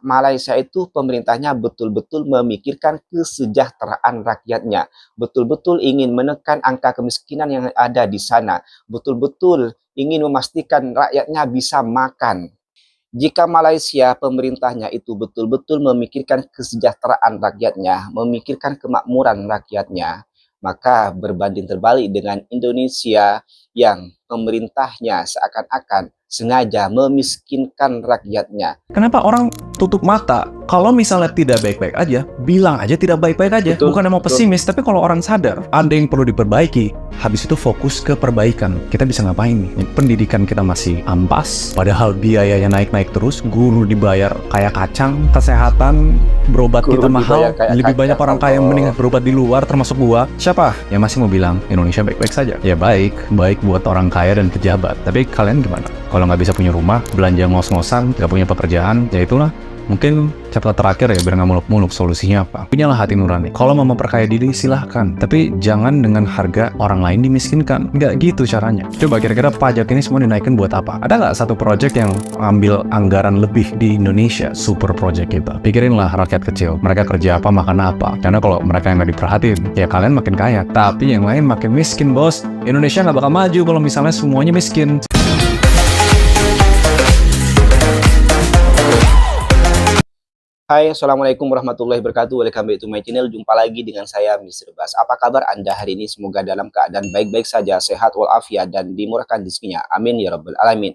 Malaysia itu pemerintahnya betul-betul memikirkan kesejahteraan rakyatnya, betul-betul ingin menekan angka kemiskinan yang ada di sana, betul-betul ingin memastikan rakyatnya bisa makan. Jika Malaysia pemerintahnya itu betul-betul memikirkan kesejahteraan rakyatnya, memikirkan kemakmuran rakyatnya, maka berbanding terbalik dengan Indonesia yang pemerintahnya seakan-akan sengaja memiskinkan rakyatnya. Kenapa orang tutup mata? Kalau misalnya tidak baik-baik aja, bilang aja tidak baik-baik aja. Betul, Bukan mau betul. pesimis, tapi kalau orang sadar ada yang perlu diperbaiki, habis itu fokus ke perbaikan. Kita bisa ngapain nih? Pendidikan kita masih ampas, padahal biayanya naik-naik terus, guru dibayar kayak kacang, kesehatan, berobat Guru kita mahal, dibayar kayak lebih kacang, banyak orang kaya yang Allah. mendingan berobat di luar, termasuk gua. Siapa yang masih mau bilang Indonesia baik-baik saja? Ya baik buat orang kaya dan pejabat. Tapi kalian gimana? Kalau nggak bisa punya rumah, belanja ngos-ngosan, nggak punya pekerjaan, ya itulah. Mungkin chapter terakhir ya, biar nggak muluk-muluk. Solusinya apa? Punyalah hati nurani. Kalau mau memperkaya diri, silahkan. Tapi jangan dengan harga orang lain dimiskinkan. Nggak gitu caranya. Coba kira-kira pajak ini semua dinaikkan buat apa? Ada nggak satu project yang ambil anggaran lebih di Indonesia? Super project kita. Pikirinlah rakyat kecil. Mereka kerja apa, makan apa. Karena kalau mereka yang nggak diperhatiin, ya kalian makin kaya. Tapi yang lain makin miskin, bos. Indonesia nggak bakal maju kalau misalnya semuanya miskin. Hai, Assalamualaikum warahmatullahi wabarakatuh. Welcome back to my channel. Jumpa lagi dengan saya, Mr. Bas. Apa kabar Anda hari ini? Semoga dalam keadaan baik-baik saja, sehat walafiat, dan dimurahkan rezekinya. Amin ya rabbal alamin.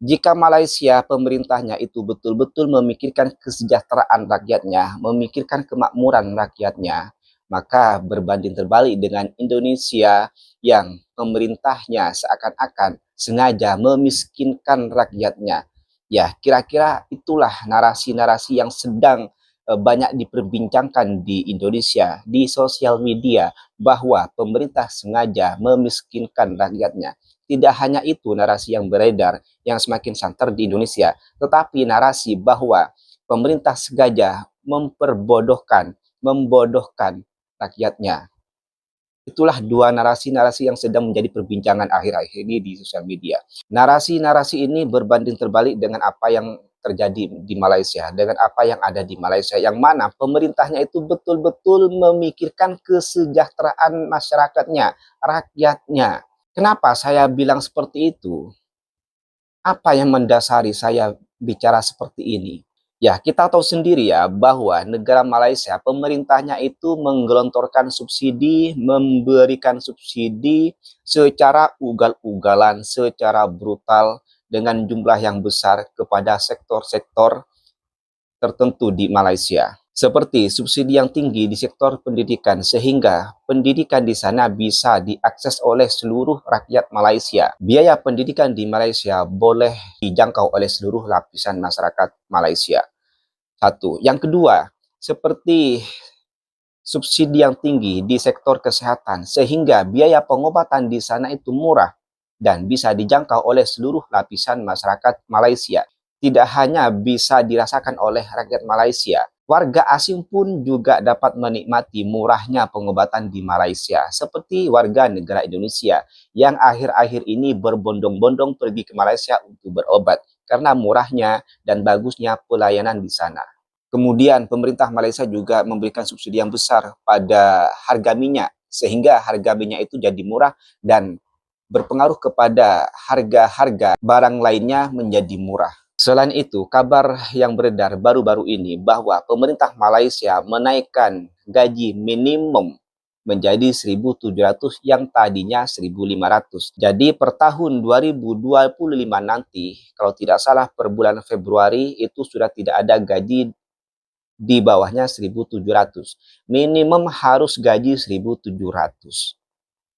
Jika Malaysia pemerintahnya itu betul-betul memikirkan kesejahteraan rakyatnya, memikirkan kemakmuran rakyatnya, maka berbanding terbalik dengan Indonesia yang pemerintahnya seakan-akan sengaja memiskinkan rakyatnya. Ya, kira-kira itulah narasi-narasi yang sedang banyak diperbincangkan di Indonesia, di sosial media, bahwa pemerintah sengaja memiskinkan rakyatnya. Tidak hanya itu narasi yang beredar, yang semakin santer di Indonesia, tetapi narasi bahwa pemerintah sengaja membodohkan rakyatnya. Itulah dua narasi-narasi yang sedang menjadi perbincangan akhir-akhir ini di sosial media. Narasi-narasi ini berbanding terbalik dengan apa yang terjadi di Malaysia, dengan apa yang ada di Malaysia, yang mana pemerintahnya itu betul-betul memikirkan kesejahteraan masyarakatnya, rakyatnya. Kenapa saya bilang seperti itu? Apa yang mendasari saya bicara seperti ini? Ya, kita tahu sendiri ya bahwa negara Malaysia, pemerintahnya itu menggelontorkan subsidi, memberikan subsidi secara ugal-ugalan, secara brutal, dengan jumlah yang besar kepada sektor-sektor tertentu di Malaysia. Seperti subsidi yang tinggi di sektor pendidikan, sehingga pendidikan di sana bisa diakses oleh seluruh rakyat Malaysia. Biaya pendidikan di Malaysia boleh dijangkau oleh seluruh lapisan masyarakat Malaysia. Satu. Yang kedua, seperti subsidi yang tinggi di sektor kesehatan, sehingga biaya pengobatan di sana itu murah dan bisa dijangkau oleh seluruh lapisan masyarakat Malaysia. Tidak hanya bisa dirasakan oleh rakyat Malaysia, warga asing pun juga dapat menikmati murahnya pengobatan di Malaysia, seperti warga negara Indonesia yang akhir-akhir ini berbondong-bondong pergi ke Malaysia untuk berobat karena murahnya dan bagusnya pelayanan di sana. Kemudian pemerintah Malaysia juga memberikan subsidi yang besar pada harga minyak, sehingga harga minyak itu jadi murah dan berpengaruh kepada harga-harga barang lainnya menjadi murah. Selain itu, kabar yang beredar baru-baru ini bahwa pemerintah Malaysia menaikkan gaji minimum menjadi 1.700 yang tadinya 1.500. Jadi per tahun 2025 nanti, kalau tidak salah per bulan Februari itu sudah tidak ada gaji di bawahnya 1.700. Minimum harus gaji 1.700.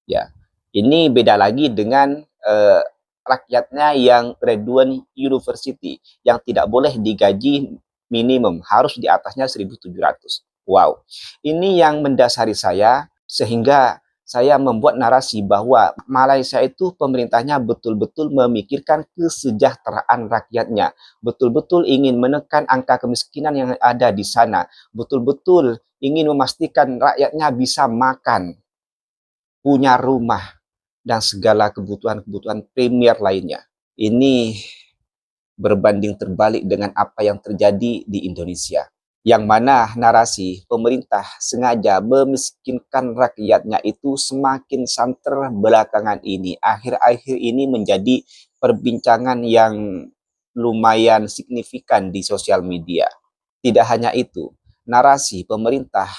Ya. Ini beda lagi dengan rakyatnya yang graduate university yang tidak boleh digaji minimum, harus di atasnya 1.700. Wow. Ini yang mendasari saya sehingga saya membuat narasi bahwa Malaysia itu pemerintahnya betul-betul memikirkan kesejahteraan rakyatnya, betul-betul ingin menekan angka kemiskinan yang ada di sana, betul-betul ingin memastikan rakyatnya bisa makan, punya rumah, dan segala kebutuhan-kebutuhan primer lainnya. Ini berbanding terbalik dengan apa yang terjadi di Indonesia. Yang mana narasi pemerintah sengaja memiskinkan rakyatnya itu semakin santer belakangan ini. Akhir-akhir ini menjadi perbincangan yang lumayan signifikan di sosial media. Tidak hanya itu, narasi pemerintah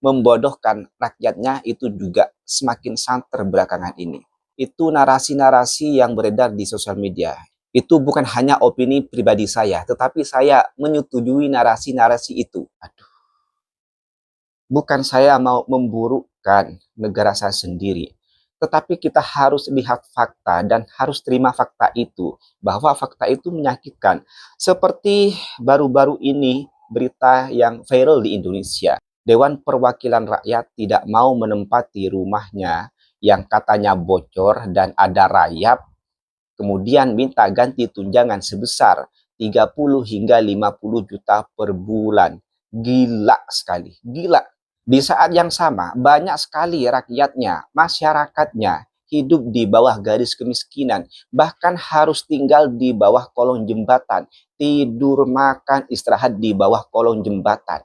membodohkan rakyatnya itu juga semakin santer belakangan ini. Itu narasi-narasi yang beredar di sosial media. Itu bukan hanya opini pribadi saya, tetapi saya menyetujui narasi-narasi itu. Aduh. Bukan saya mau memburukkan negara saya sendiri, tetapi kita harus lihat fakta dan harus terima fakta itu, bahwa fakta itu menyakitkan. Seperti baru-baru ini berita yang viral di Indonesia. Dewan Perwakilan Rakyat tidak mau menempati rumahnya yang katanya bocor dan ada rayap, kemudian minta ganti tunjangan sebesar 30 hingga 50 juta per bulan. Gila sekali, gila. Di saat yang sama, banyak sekali rakyatnya, masyarakatnya hidup di bawah garis kemiskinan, bahkan harus tinggal di bawah kolong jembatan, tidur, makan, istirahat di bawah kolong jembatan.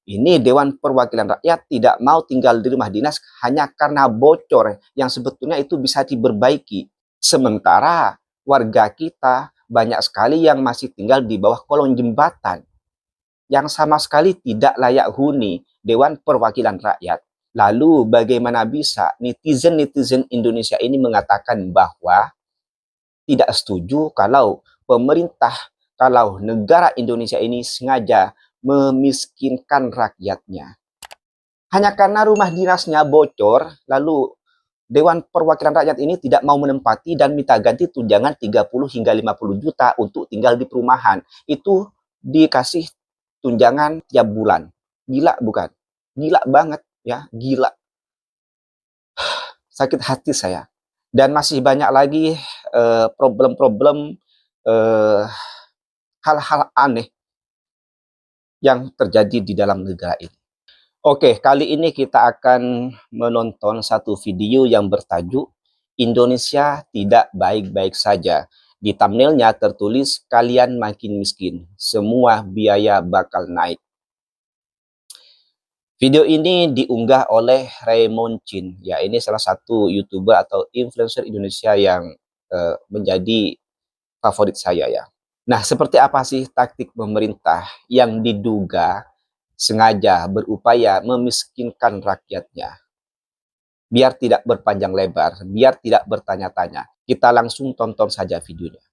Ini Dewan Perwakilan Rakyat tidak mau tinggal di rumah dinas hanya karena bocor yang sebetulnya itu bisa diperbaiki. Sementara warga kita banyak sekali yang masih tinggal di bawah kolong jembatan, yang sama sekali tidak layak huni Dewan Perwakilan Rakyat. Lalu bagaimana bisa netizen-netizen Indonesia ini mengatakan bahwa tidak setuju kalau pemerintah, kalau negara Indonesia ini sengaja memiskinkan rakyatnya. Hanya karena rumah dinasnya bocor, lalu Dewan Perwakilan Rakyat ini tidak mau menempati dan minta ganti tunjangan 30 hingga 50 juta untuk tinggal di perumahan. Itu dikasih tunjangan tiap bulan. Gila bukan? Gila banget ya, gila. Sakit hati saya. Dan masih banyak lagi problem-problem, hal-hal aneh yang terjadi di dalam negara ini. Oke, kali ini kita akan menonton satu video yang bertajuk Indonesia Tidak Baik-Baik Saja. Di thumbnailnya tertulis, kalian makin miskin, semua biaya bakal naik. Video ini diunggah oleh Raymond Chin. Ya, ini salah satu YouTuber atau influencer Indonesia yang menjadi favorit saya ya. Nah, seperti apa sih taktik pemerintah yang diduga sengaja berupaya memiskinkan rakyatnya? Biar tidak berpanjang lebar, biar tidak bertanya-tanya, kita langsung tonton saja videonya.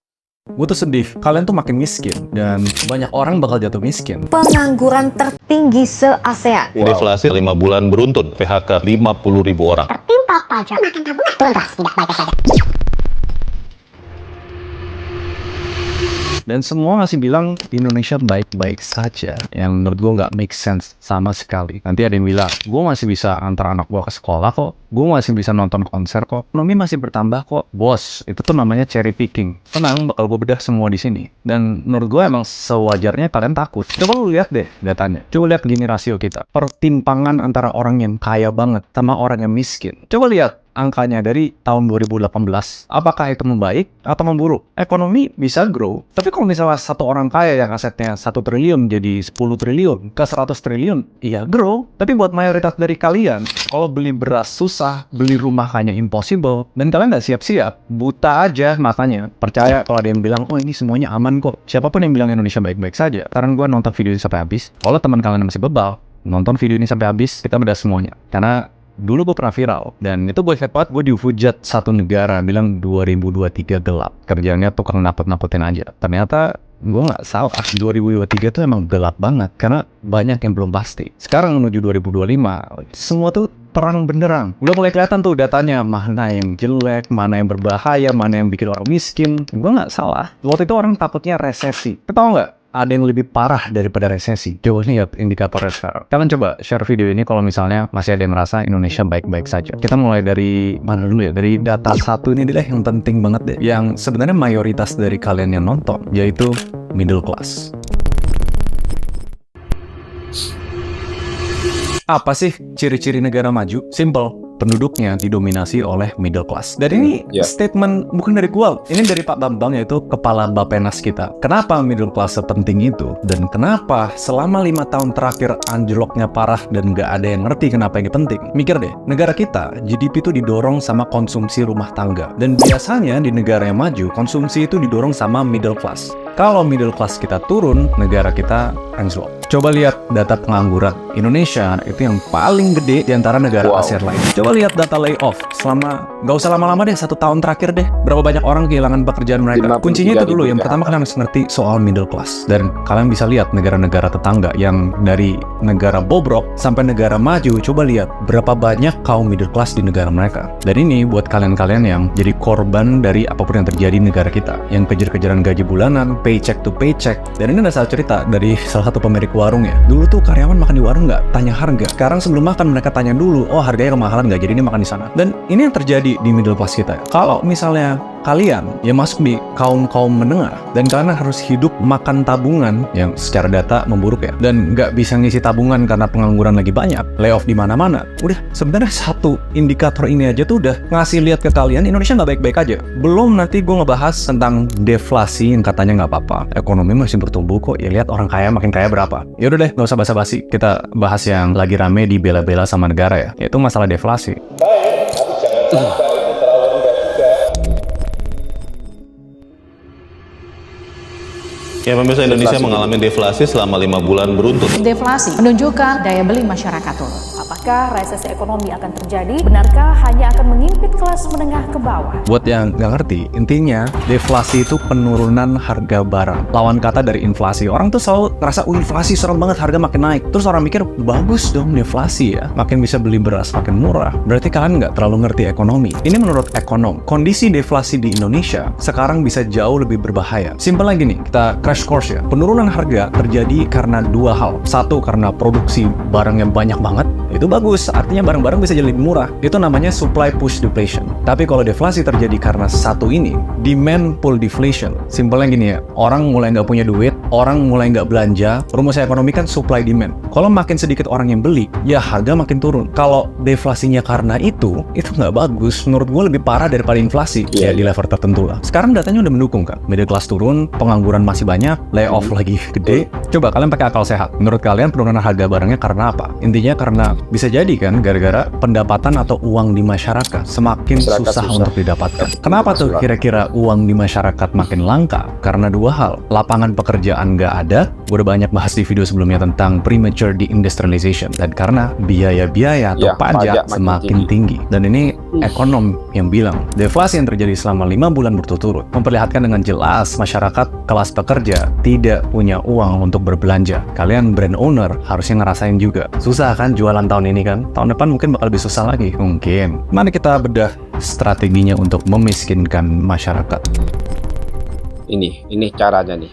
Gue tuh sedih, kalian tuh makin miskin, dan banyak orang bakal jatuh miskin. Pengangguran tertinggi se-ASEAN. Deflasi 5 bulan beruntun, PHK 50.000 orang. Tertimpa pajak. Tuntas tidak baik saja. Dan semua masih bilang Indonesia baik-baik saja. Yang menurut gue nggak make sense sama sekali. Nanti ada yang bilang, gue masih bisa antar anak gue ke sekolah kok. Gue masih bisa nonton konser kok. Ekonomi masih bertambah kok. Bos, itu tuh namanya cherry picking. Tenang, bakal gue bedah semua di sini. Dan menurut gue emang sewajarnya kalian takut. Coba lu lihat deh datanya. Coba lihat gini rasio kita. Pertimpangan antara orang yang kaya banget sama orang yang miskin. Coba lihat angkanya dari tahun 2018, apakah itu membaik atau memburuk? Ekonomi bisa grow, tapi kalau misalnya satu orang kaya yang asetnya 1 triliun jadi 10 triliun, ke 100 triliun, iya grow. Tapi buat mayoritas dari kalian, kalau beli beras susah, beli rumah hanya impossible, dan kalian nggak siap-siap, buta aja matanya. Percaya kalau ada yang bilang, oh ini semuanya aman kok. Siapapun yang bilang Indonesia baik-baik saja, saran gue nonton video ini sampai habis. Kalau teman kalian masih bebal, nonton video ini sampai habis, kita bedah semuanya. Karena dulu gue pernah viral, dan itu gue ingat banget, gue dihujat satu negara, bilang 2023 gelap. Kerjanya tukang nakut-nakutin aja. Ternyata gue nggak salah, 2023 tuh emang gelap banget, karena banyak yang belum pasti. Sekarang menuju 2025, semua tuh terang benderang. Udah mulai kelihatan tuh datanya, mana yang jelek, mana yang berbahaya, mana yang bikin orang miskin. Gue nggak salah. Waktu itu orang takutnya resesi. Tapi tau nggak? Ada yang lebih parah daripada resesi. Coba lihat indikatornya sekarang. Kalian coba share video ini kalau misalnya masih ada yang merasa Indonesia baik-baik saja. Kita mulai dari mana dulu ya? Dari data satu ini deh yang penting banget deh. Yang sebenarnya mayoritas dari kalian yang nonton, yaitu middle class. Apa sih ciri-ciri negara maju? Simple. penduduknya didominasi oleh middle class. Dan ini statement bukan dari gua, ini dari Pak Bambang, yaitu Kepala Bappenas kita. Kenapa middle class sepenting itu? Dan kenapa selama 5 tahun terakhir anjloknya parah dan nggak ada yang ngerti kenapa ini penting? Mikir deh, negara kita, GDP itu didorong sama konsumsi rumah tangga. Dan biasanya di negara yang maju, konsumsi itu didorong sama middle class. Kalau middle class kita turun, negara kita anjlok. Coba lihat data pengangguran. Indonesia itu yang paling gede di antara negara ASEAN lain. Coba lihat data layoff selama, nggak usah lama-lama deh, 1 tahun terakhir deh. Berapa banyak orang kehilangan pekerjaan mereka. Kuncinya itu dulu, yang pertama kalian harus ngerti soal middle class. Dan kalian bisa lihat negara-negara tetangga yang dari negara bobrok sampai negara maju, coba lihat berapa banyak kaum middle class di negara mereka. Dan ini buat kalian-kalian yang jadi korban dari apapun yang terjadi di negara kita, yang kejar-kejaran gaji bulanan, paycheck to paycheck. Dan ini ada satu cerita dari salah satu pemilik warung ya. Dulu tuh karyawan makan di warung nggak tanya harga. Sekarang sebelum makan mereka tanya dulu, oh harganya kemahalan nggak, jadi ini makan di sana. Dan ini yang terjadi di middle class kita. Kalau misalnya kalian yang masuk di kaum menengah dan kalian harus hidup makan tabungan yang secara data memburuk ya, dan nggak bisa ngisi tabungan karena pengangguran lagi banyak, layoff di mana-mana. Udah, sebenarnya satu indikator ini aja tuh udah ngasih lihat ke kalian Indonesia nggak baik-baik aja. Belum nanti gue ngebahas tentang deflasi yang katanya nggak apa-apa, ekonomi masih bertumbuh kok. Ya lihat orang kaya makin kaya berapa. Ya udah deh, nggak usah basa-basi. Kita bahas yang lagi rame di bela-bela sama negara ya, yaitu masalah deflasi. Ya, pemirsa, Indonesia mengalami deflasi selama 5 bulan beruntun. Deflasi menunjukkan daya beli masyarakat turun. Apakah resesi ekonomi akan terjadi? Benarkah hanya akan mengimpit kelas menengah ke bawah? Buat yang nggak ngerti, intinya deflasi itu penurunan harga barang. Lawan kata dari inflasi. Orang tuh selalu ngerasa, inflasi serem banget, harga makin naik. Terus orang mikir, bagus dong deflasi ya, makin bisa beli beras, makin murah. Berarti kalian nggak terlalu ngerti ekonomi. Ini menurut ekonom, kondisi deflasi di Indonesia sekarang bisa jauh lebih berbahaya. Simpel lagi nih, kita crash course ya. Penurunan harga terjadi karena 2 hal. Satu, karena produksi barang yang banyak banget. Itu bagus, artinya barang-barang bisa jadi lebih murah. Itu namanya supply push deflation. Tapi kalau deflasi terjadi karena satu ini, demand pull deflation. Simpelnya gini ya, orang mulai nggak punya duit, orang mulai nggak belanja. Rumus ekonomi kan supply demand. Kalau makin sedikit orang yang beli, ya harga makin turun. Kalau deflasinya karena itu nggak bagus. Menurut gue lebih parah daripada inflasi. Ya di level tertentu lah. Sekarang datanya udah mendukung kan. Middle class turun, pengangguran masih banyak, layoff lagi gede. Coba kalian pakai akal sehat. Menurut kalian penurunan harga barangnya karena apa? Intinya karena bisa jadi kan gara-gara pendapatan atau uang di masyarakat semakin susah untuk didapatkan. Kenapa tuh kira-kira uang di masyarakat makin langka? Karena 2 hal. Lapangan pekerjaan nggak ada. Gue udah banyak bahas di video sebelumnya tentang premature deindustrialization. Dan karena biaya-biaya atau pajak semakin tinggi. Dan ini ekonom yang bilang deflasi yang terjadi selama 5 bulan berturut-turut memperlihatkan dengan jelas masyarakat kelas pekerja tidak punya uang untuk berbelanja. Kalian brand owner harusnya ngerasain juga. Susah kan jualan tahun ini kan? Tahun depan mungkin bakal lebih susah lagi. Mungkin. Mari kita bedah strateginya untuk memiskinkan masyarakat. Ini caranya nih.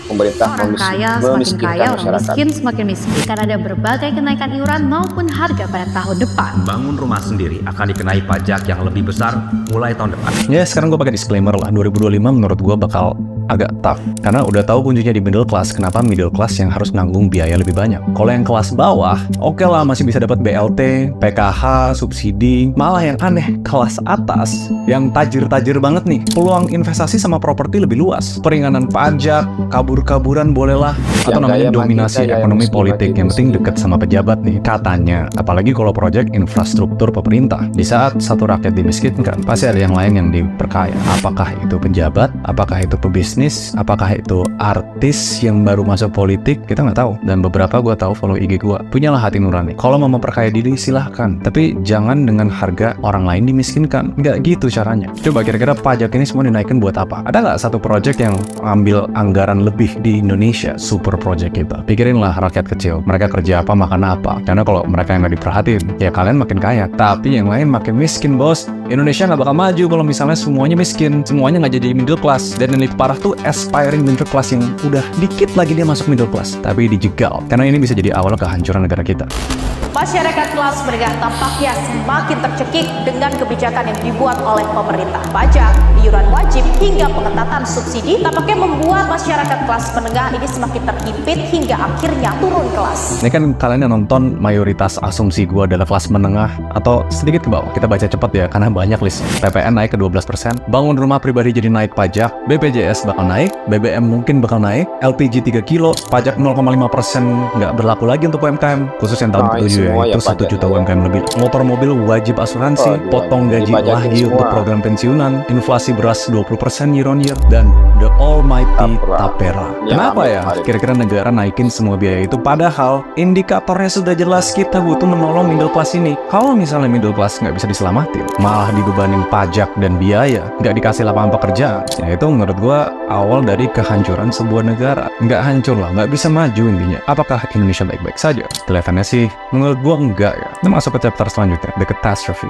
Pemerintah Orang kaya semakin kaya, orang masyarakat. miskin semakin miskin. Karena ada berbagai kenaikan iuran maupun harga pada tahun depan. Bangun rumah sendiri akan dikenai pajak yang lebih besar mulai tahun depan. Ya sekarang gue pakai disclaimer lah, 2025 menurut gue bakal agak tough karena udah tahu kuncinya di middle class. Kenapa middle class yang harus nanggung biaya lebih banyak? Kalau yang kelas bawah, oke lah masih bisa dapat BLT, PKH, subsidi. Malah yang aneh, kelas atas yang tajir-tajir banget nih, peluang investasi sama properti lebih luas. Peringanan pajak, kabur-kaburan bolehlah, atau namanya dominasi ekonomi politik. Yang penting deket sama pejabat nih katanya. Apalagi kalau proyek infrastruktur pemerintah. Di saat satu rakyat dimiskinkan, pasti ada yang lain yang diperkaya. Apakah itu pejabat? Apakah itu pebisnis? Apakah itu artis yang baru masuk politik? Kita nggak tahu. Dan beberapa gue tahu follow IG gue. Punyalah hati nurani. Kalau mau memperkaya diri silahkan, tapi jangan dengan harga orang lain dimiskinkan. Nggak gitu caranya. Coba kira-kira pajak ini semua dinaikkan buat apa? Ada nggak satu proyek yang ambil anggaran lebih di Indonesia? Super project kita. Pikirinlah rakyat kecil. Mereka kerja apa, makan apa. Karena kalau mereka yang nggak diperhatiin, ya kalian makin kaya. Tapi yang lain makin miskin, bos. Indonesia nggak bakal maju kalau misalnya semuanya miskin. Semuanya nggak jadi middle class. Dan yang lebih parah tuh aspiring middle class yang udah dikit lagi dia masuk middle class tapi dijegal, karena ini bisa jadi awal kehancuran negara kita. Masyarakat kelas menengah tampaknya semakin tercekik dengan kebijakan yang dibuat oleh pemerintah. Pajak, iuran wajib, hingga pengetatan subsidi tampaknya membuat masyarakat kelas menengah ini semakin terhimpit hingga akhirnya turun kelas. Ini kan kalian yang nonton mayoritas asumsi gue adalah kelas menengah atau sedikit ke bawah. Kita baca cepat ya, karena banyak list. PPN naik ke 12%, bangun rumah pribadi jadi naik pajak, BPJS bakal naik, BBM mungkin bakal naik, LPG 3 kilo, pajak 0,5% nggak berlaku lagi untuk UMKM, khusus yang tahun ke-7 ya, itu 1 juta UMKM lebih. Motor mobil wajib asuransi, potong gaji lagi untuk program pensiunan, inflasi beras 20% year on year, dan the almighty Tapera. Kenapa ya? Kira-kira negara naikin semua biaya itu, padahal indikatornya sudah jelas kita butuh menolong middle class ini. Kalau misalnya middle class nggak bisa diselamatin, malah dibebanin pajak dan biaya, nggak dikasih lapangan pekerjaan, ya itu menurut gua awal dari kehancuran sebuah negara. Nggak hancur lah, nggak bisa maju intinya. Apakah Indonesia baik-baik saja? Kelihatannya sih, menurut gua enggak ya. Kita masuk ke chapter selanjutnya, the catastrophe.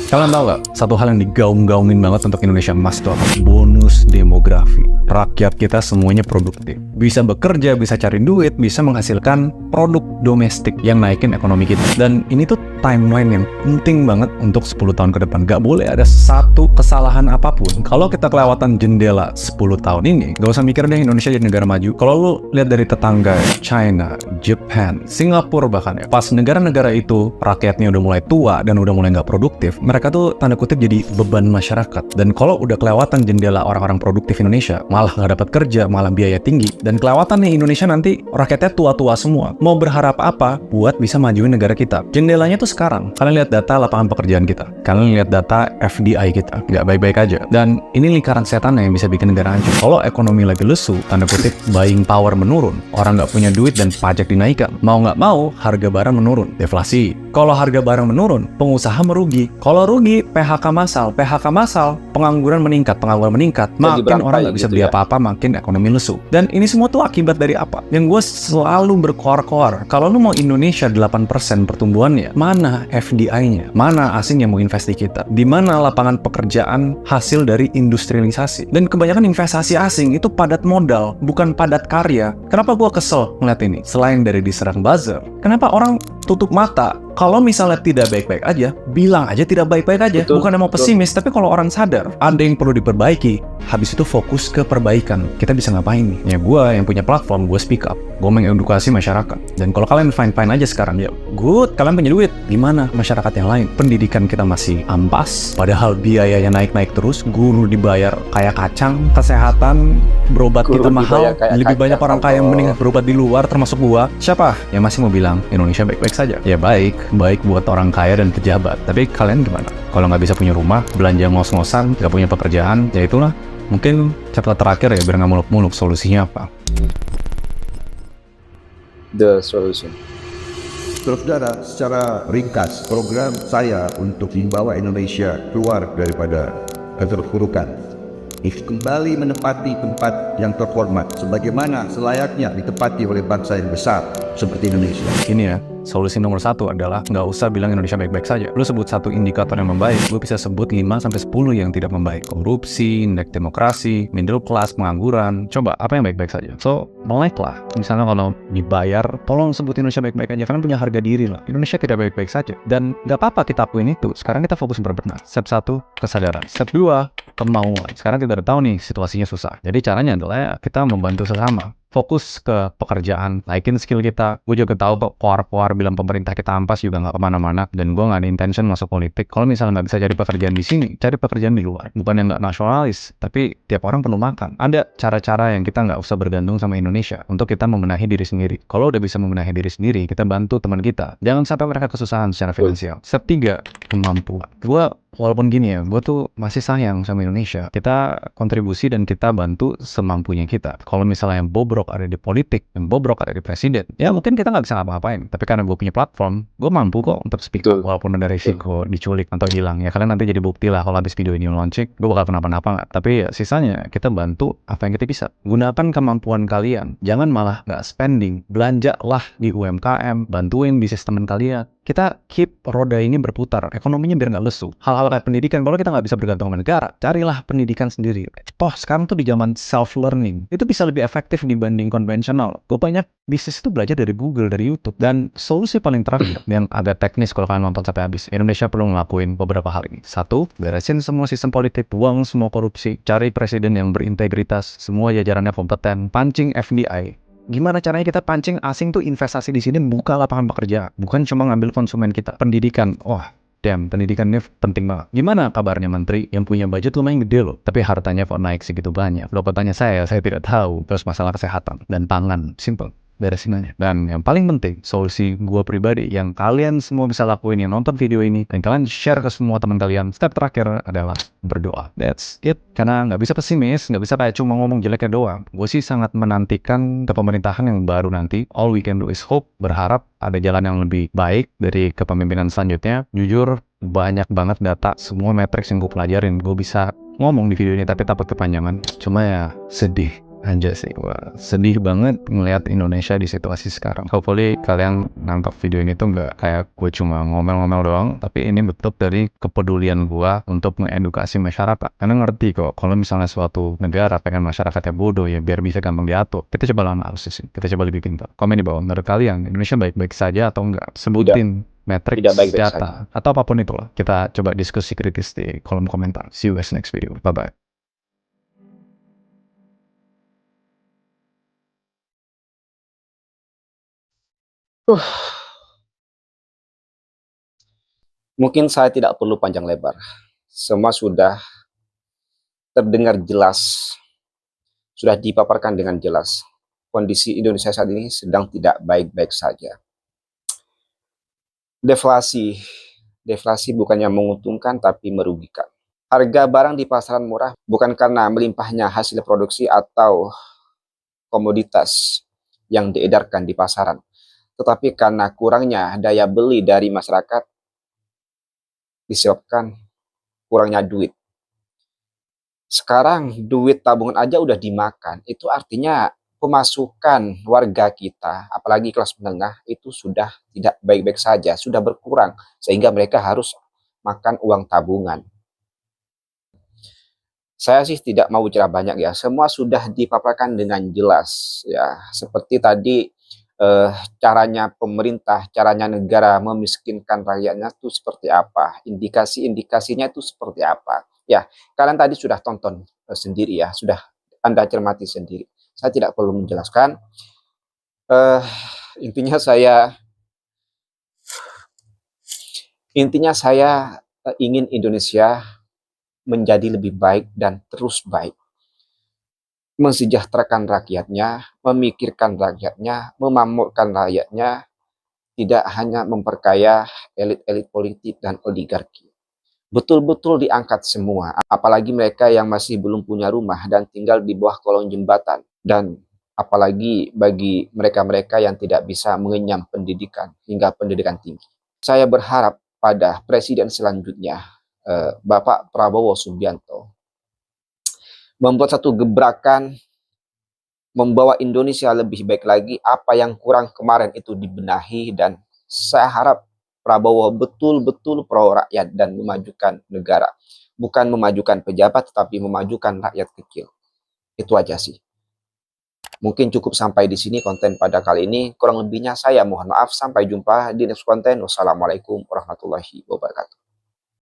Kalian tahu nggak, satu hal yang digaung-gaungin banget untuk Indonesia emas itu apa? Bonus demografi. Rakyat kita semuanya produktif. Bisa bekerja, bisa cari duit, bisa menghasilkan produk domestik yang naikin ekonomi kita. Dan ini tuh timeline yang penting banget untuk 10 tahun ke depan. Gak boleh ada satu kesalahan apapun. Kalau kita kelewatan jendela 10 tahun ini, gak usah mikir deh Indonesia jadi negara maju. Kalau lu lihat dari tetangga, China, Japan, Singapura bahkan ya, pas negara-negara itu rakyatnya udah mulai tua dan udah mulai gak produktif, mereka tuh tanda kutip jadi beban masyarakat. Dan kalau udah kelewatan jendela orang-orang produktif Indonesia, malah nggak dapat kerja, malah biaya tinggi. Dan kelewatan nih Indonesia nanti rakyatnya tua-tua semua. Mau berharap apa buat bisa majuin negara kita? Jendelanya tuh sekarang. Kalian lihat data lapangan pekerjaan kita. Kalian lihat data FDI kita. Nggak baik-baik aja. Dan ini lingkaran setan yang bisa bikin negara hancur. Kalau ekonomi lagi lesu, tanda kutip buying power menurun. Orang nggak punya duit dan pajak dinaikkan. Mau nggak mau, harga barang menurun. Deflasi. Kalau harga barang menurun, pengusaha merugi. Kalau rugi, PHK massal. PHK massal, pengangguran meningkat. Makin orang nggak bisa beli apa-apa, makin ekonomi lesu. Dan ini semua tuh akibat dari apa? Yang gue selalu berkoar-koar, kalau lu mau Indonesia 8% pertumbuhannya, mana FDI-nya? Mana asing yang mau invest di kita? Di mana lapangan pekerjaan hasil dari industrialisasi? Dan kebanyakan investasi asing itu padat modal, bukan padat karya. Kenapa gue kesel ngeliat ini? Selain dari diserang buzzer, kenapa orang tutup mata? Kalau misalnya tidak baik-baik aja, bilang aja tidak baik-baik aja. Bukan mau pesimis, tapi kalau orang sadar ada yang perlu diperbaiki, habis itu fokus ke perbaikan. Kita bisa ngapain nih? Ya gue yang punya platform, gue speak up, gue mengedukasi masyarakat. Dan kalau kalian fine-fine aja sekarang, ya good, kalian punya duit. Gimana masyarakat yang lain? Pendidikan kita masih ampas, padahal biayanya naik-naik terus. Guru dibayar kayak kacang, kesehatan, berobat kita mahal. Lebih banyak orang kaya yang mending berobat di luar, termasuk gua. Siapa yang masih mau bilang Indonesia baik-baik saja? Ya baik buat orang kaya dan pejabat. Tapi kalian gimana? Kalau nggak bisa punya rumah, belanja ngos-ngosan, nggak punya pekerjaan, ya itulah. Mungkin chapter terakhir ya, biar nggak muluk-muluk, solusinya apa? The solution. Saudara, secara ringkas, program saya untuk membawa Indonesia keluar daripada keterpurukan, kembali menempati tempat yang terhormat, sebagaimana selayaknya ditempati oleh bangsa yang besar seperti Indonesia. Ini ya, solusi nomor 1 adalah nggak usah bilang Indonesia baik-baik saja. Lu sebut satu indikator yang membaik, lu bisa sebut 5-10 yang tidak membaik. Korupsi, indeks demokrasi, middle class, pengangguran. Coba, apa yang baik-baik saja? So, melek lah. Misalnya kalau dibayar, tolong sebut Indonesia baik-baik aja. Kalian punya harga diri lah. Indonesia tidak baik-baik saja. Dan nggak apa-apa kita akuin itu. Sekarang kita fokus berbenah. Step 1, kesadaran. Step 2, kemauan. Sekarang kita udah tahu nih, situasinya susah. Jadi caranya adalah kita membantu sesama. Fokus ke pekerjaan, naikin skill kita. Gue juga tahu kok koar-koar bilang pemerintah kita ampas juga nggak kemana-mana, dan gue nggak ada intention masuk politik. Kalau misalnya nggak bisa cari pekerjaan di sini, cari pekerjaan di luar. Bukan yang nggak nasionalis, tapi tiap orang perlu makan. Ada cara-cara yang kita nggak usah bergantung sama Indonesia untuk kita membenahi diri sendiri. Kalau udah bisa membenahi diri sendiri, kita bantu teman kita. Jangan sampai mereka kesusahan secara finansial. Step 3, kemampuan. Walaupun gini ya, gue tuh masih sayang sama Indonesia. Kita kontribusi dan kita bantu semampunya kita. Kalau misalnya yang bobrok ada di politik, yang bobrok ada di presiden, ya mungkin kita nggak bisa ngapa-ngapain. Tapi karena gue punya platform, gue mampu kok untuk speak up. Walaupun ada risiko diculik atau hilang. Ya kalian nanti jadi bukti lah kalau habis video ini launching, gue bakal kenapa-napa nggak. Tapi ya sisanya kita bantu apa yang kita bisa. Gunakan kemampuan kalian. Jangan malah nggak spending. Belanjalah di UMKM, bantuin bisnis teman kalian. kita keep roda ini berputar, ekonominya biar nggak lesu. Hal-hal kayak pendidikan, kalau kita nggak bisa bergantung sama negara, carilah pendidikan sendiri. Sekarang tuh di zaman self-learning, itu bisa lebih efektif dibanding konvensional. Gue banyak bisnis itu belajar dari Google, dari YouTube. Dan solusi paling terakhir, yang agak teknis kalau kalian nonton sampai habis, Indonesia perlu ngelakuin beberapa hal ini. Satu, beresin semua sistem politik, buang semua korupsi, cari presiden yang berintegritas, semua jajarannya kompeten, pancing FDI. Gimana caranya kita pancing asing tuh investasi di sini, buka lapangan pekerjaan, bukan cuma ngambil konsumen kita. Pendidikan, pendidikan ini penting banget. Gimana kabarnya menteri yang punya budget lumayan gede loh, tapi hartanya kok naik segitu banyak? Lo tanya saya tidak tahu. Terus masalah kesehatan dan pangan, simple. Beresin aja. Dan yang paling penting, solusi gua pribadi yang kalian semua bisa lakuin yang nonton video ini, dan kalian share ke semua teman kalian, step terakhir adalah berdoa. That's it. Karena nggak bisa pesimis, nggak bisa kayak cuma ngomong jeleknya doang. Gue sih sangat menantikan kepemerintahan yang baru nanti. All we can do is hope, berharap ada jalan yang lebih baik dari kepemimpinan selanjutnya. Jujur, banyak banget data, semua matriks yang gue pelajarin. Gue bisa ngomong di video ini tapi takut kepanjangan. Cuma ya sedih aja sih. Wah, sedih banget ngelihat Indonesia di situasi sekarang. Hopefully kalian nangkap video ini tuh nggak kayak gue cuma ngomel-ngomel doang, tapi ini bentuk dari kepedulian gue untuk mengedukasi masyarakat. Karena ngerti kok, kalau misalnya suatu negara pengen masyarakatnya bodoh ya biar bisa gampang diatur. Kita coba analisis, kita coba lebih pintar. Komen di bawah, menurut kalian Indonesia baik-baik saja atau enggak? Sebutin metrik, data, atau apapun itulah. Kita coba diskusi kritis di kolom komentar. See you guys next video. Bye-bye. Mungkin saya tidak perlu panjang lebar. Semua sudah terdengar jelas, sudah dipaparkan dengan jelas. Kondisi Indonesia saat ini sedang tidak baik-baik saja. Deflasi bukannya menguntungkan tapi merugikan. Harga barang di pasaran murah bukan karena melimpahnya hasil produksi atau komoditas yang diedarkan di pasaran, tetapi karena kurangnya daya beli dari masyarakat disebabkan kurangnya duit. Sekarang duit tabungan aja udah dimakan, itu artinya pemasukan warga kita, apalagi kelas menengah, itu sudah tidak baik-baik saja, sudah berkurang, sehingga mereka harus makan uang tabungan. Saya sih tidak mau bicara banyak ya, semua sudah dipaparkan dengan jelas ya, seperti tadi caranya pemerintah, caranya negara memiskinkan rakyatnya itu seperti apa, indikasi-indikasinya itu seperti apa. Ya, kalian tadi sudah tonton sendiri ya, sudah Anda cermati sendiri. Saya tidak perlu menjelaskan. Intinya saya ingin Indonesia menjadi lebih baik dan terus baik. Mensejahterakan rakyatnya, memikirkan rakyatnya, memakmurkan rakyatnya, tidak hanya memperkaya elit-elit politik dan oligarki. Betul-betul diangkat semua, apalagi mereka yang masih belum punya rumah dan tinggal di bawah kolong jembatan, dan apalagi bagi mereka-mereka yang tidak bisa mengenyam pendidikan hingga pendidikan tinggi. Saya berharap pada presiden selanjutnya, Bapak Prabowo Subianto, membuat satu gebrakan, membawa Indonesia lebih baik lagi. Apa yang kurang kemarin itu dibenahi, dan saya harap Prabowo betul-betul pro rakyat dan memajukan negara. Bukan memajukan pejabat, tetapi memajukan rakyat kecil. Itu aja sih. Mungkin cukup sampai di sini konten pada kali ini. Kurang lebihnya saya mohon maaf. Sampai jumpa di next konten. Wassalamualaikum warahmatullahi wabarakatuh.